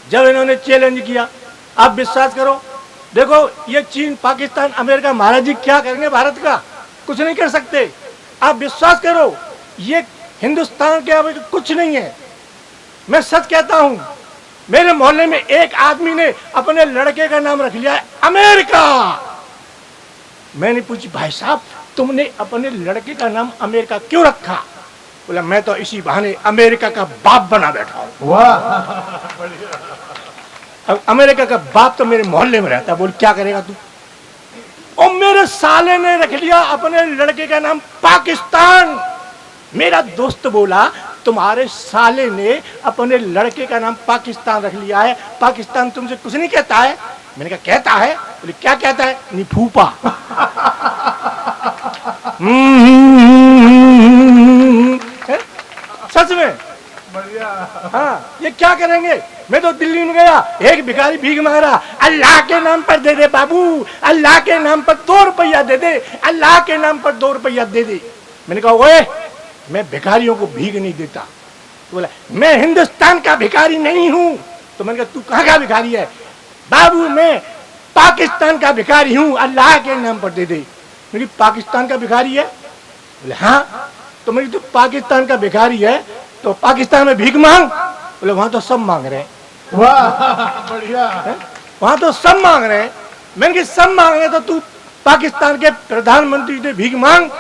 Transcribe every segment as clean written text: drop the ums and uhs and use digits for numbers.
जब इन्होंने चैलेंज किया, आप विश्वास करो, देखो ये चीन, पाकिस्तान, अमेरिका, महाराज जी क्या करेंगे भारत का? कुछ नहीं कर सकते। आप विश्वास करो, ये हिंदुस्तान के अब कुछ नहीं है। मैं सच कहता हूं, मेरे मोहल्ले में एक आदमी ने अपने लड़के का नाम रख लिया है अमेरिका। मैंने पूछी, भाई साहब तुमने अपने लड़के का नाम अमेरिका क्यों रखा? बोला, मैं तो इसी बहाने अमेरिका का बाप बना बैठा हूं। अब अमेरिका का बाप तो मेरे मोहल्ले में रहता है। बोल, क्या करेगा तू? और मेरे साले ने रख लिया अपने लड़के का नाम पाकिस्तान। मेरा दोस्त बोला, तुम्हारे साले ने अपने लड़के का नाम पाकिस्तान रख लिया है, पाकिस्तान तुमसे कुछ नहीं कहता है? मैंने कहा, कहता है। बोले, क्या कहता है? नहीं, फूफा। सच में। हाँ, ये क्या करेंगे? मैं तो दिल्ली में गया, एक भिखारी भीख मांग रहा, अल्लाह के नाम पर दे दे बाबू, अल्लाह के नाम पर 2 रुपया दे दे, अल्लाह के नाम पर 2 रुपया दे दे। मैंने कहा, ओए मैं भिखारियों को भीख नहीं देता। तो बोला, मैं हिंदुस्तान का भिखारी नहीं हूं। तो मैंने कहा, तू कहां का भिखारी है? बाबू मैं पाकिस्तान का भिखारी हूं, अल्लाह के नाम पर दे दे। मेरी पाकिस्तान का भिखारी है? बोले, हाँ। तो मेरी तो पाकिस्तान का भिखारी है तो पाकिस्तान में भीख मांग। बोले, वहां तो सब मांग रहे हैं। वाह, बढ़िया। वहां तो सब मांग रहे हैं। मैंने कहा, सब मांग रहे हैं तो तू पाकिस्तान के प्रधानमंत्री से भीख मांग।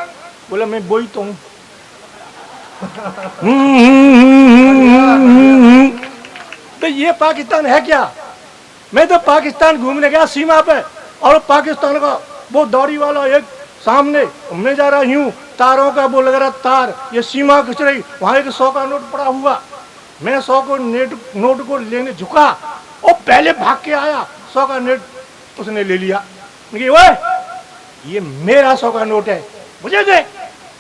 बोला, मैं वही तो हूं। तो ये पाकिस्तान है क्या? मैं तो पाकिस्तान घूमने गया सीमा पे, और पाकिस्तान का वो दौड़ी वाला एक सामने, मैं जा रहा हूँ, तारों का वो लग रहा तार, ये सीमा खिंच रही, वहां एक 100 का नोट पड़ा हुआ। मैं 100 को नोट को लेने झुका, और पहले भाग के आया, 100 का नोट उसने ले लिया। ओए ये मेरा 100 का नोट है, मुझे दे।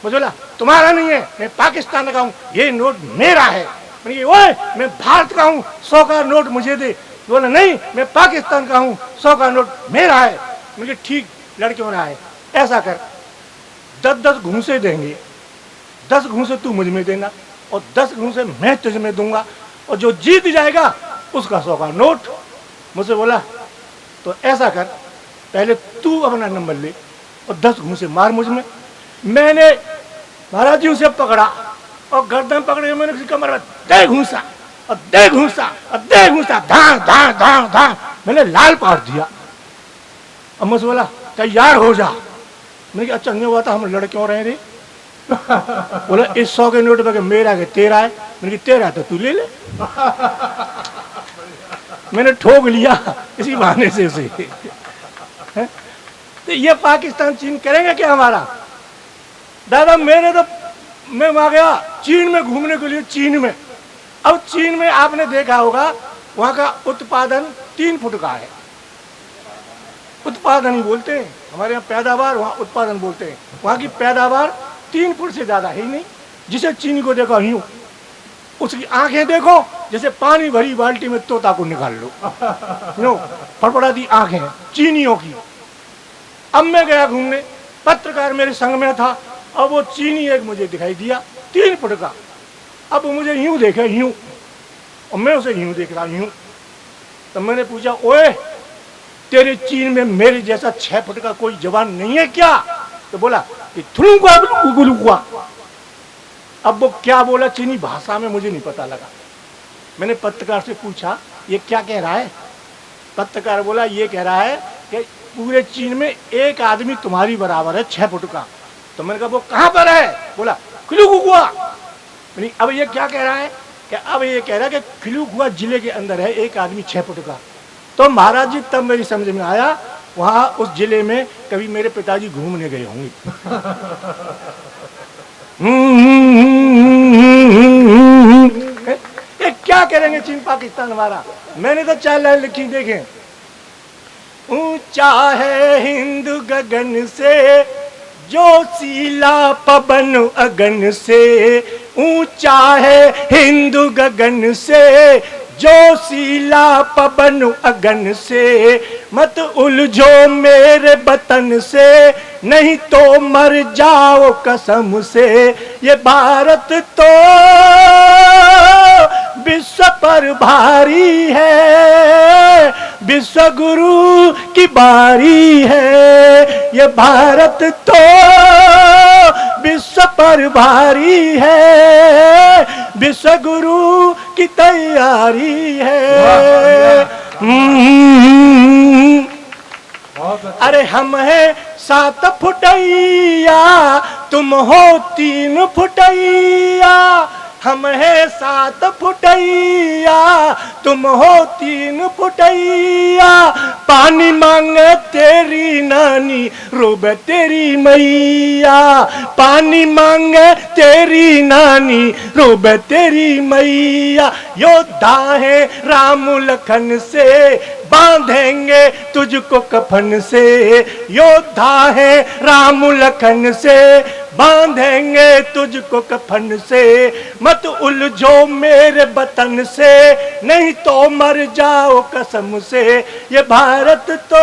मुझे बोला, तुम्हारा नहीं है, मैं पाकिस्तान का हूँ, ये नोट मेरा है। ओए मैं भारत का हूँ, 100 का नोट मुझे दे। बोला, नहीं मैं पाकिस्तान का हूँ, 100 का नोट मेरा है। मुझे ठीक लड़कियों रहा है, ऐसा कर, 10-10 घूंसे देंगे, 10 घूंसे तू मुझ में देना और 10 घूंसे मैं तुझ में दूंगा, और जो जीत जाएगा उसका 100 का नोट। मुझसे बोला, तो ऐसा कर, पहले तू अपना नंबर ले और 10 घूंसे मार मुझ में। मैंने महाराज जी उसे पकड़ा और गर्दन पकड़े, मैंने उसकी कमर में दे घूंसा और दे घूंसा और दे घूंसा, धां धां धां धां, मैंने लाल पाट दिया। अब मुझसे बोला, तैयार हो जा। मैंने कहा, अच्छा नहीं हुआ था, हम लड़ क्यों रहे रे? बोला, इस 100 के नोट पे मेरा के तेरा है। मैंने कहा, तेरा तो तू ले ले। मैंने ठोक लिया इसी बहाने से उसे। तो ये पाकिस्तान चीन करेंगे क्या हमारा? दादा मैं वहां गया चीन में घूमने के लिए, चीन में। अब चीन में आपने देखा होगा, वहां का उत्पादन 3 फुट का है। उत्पादन ही बोलते हैं, हमारे यहाँ पैदावार, वहाँ उत्पादन बोलते हैं। वहाँ की पैदावार 3 फुट से ज्यादा है ही नहीं। जिसे चीनी को देखो यूं, उसकी आंखें देखो जैसे पानी भरी बाल्टी में तोता को निकाल लो, यूं फड़फड़ाती आंखें चीनियों की। अब मैं गया घूमने, पत्रकार मेरे संग में था, अब वो चीनी एक मुझे दिखाई दिया 3 फुट का। अब वो मुझे यूं देखे, यूं, और मैं उसे यूं देख रहा, यूं। तो मैंने पूछा, ओए तेरे चीन में मेरे जैसा 6 फुट का कोई जवान नहीं है क्या? तो बोला, थुलुंगा। अब वो क्या बोला चीनी भाषा में मुझे नहीं पता लगा। मैंने पत्रकार से पूछा, ये क्या कह रहा है? पत्रकार बोला, ये कह रहा है कि पूरे चीन में एक आदमी तुम्हारी बराबर है 6 फुट का। तो मैंने कहा, वो कहाँ पर है? बोला, खिलुगुआ। अब ये क्या कह रहा है? कि अब ये कह रहा है कि खिलुगुआ जिले के अंदर है एक आदमी 6 फुट का। तो महाराज जी तब मेरी समझ में आया, वहां उस जिले में कभी मेरे पिताजी घूमने गए होंगे। ये क्या करेंगे चीन पाकिस्तान हमारा? मैंने तो 4 लाइन लिखी, देखें। ऊंचा है हिंद गगन से, जोशीला पवन अगन से। ऊंचा है हिंद गगन से, जोशीला पवन अगन से। मत उलझो मेरे वतन से, नहीं तो मर जाओ कसम से। ये भारत तो विश्व पर भारी है, विश्व गुरु की बारी है, ये भारत तो विश्व पर भारी है, विश्व गुरु की तैयारी है। अरे हम है 7 फुटैया, तुम हो 3 फुटैया, हम है 7 फुटैया, तुम हो 3 फुटैया। पानी मांगे तेरी नानी, रोबे तेरी मैया, पानी मांगे तेरी नानी, रोबे तेरी मैया। योद्धा है राम लखन से, बांधेंगे तुझको कफन से, योद्धा है राम लखन से, बांधेंगे तुझको कफन से। मत उलझो मेरे वतन से, नहीं तो मर जाओ कसम से। ये भारत तो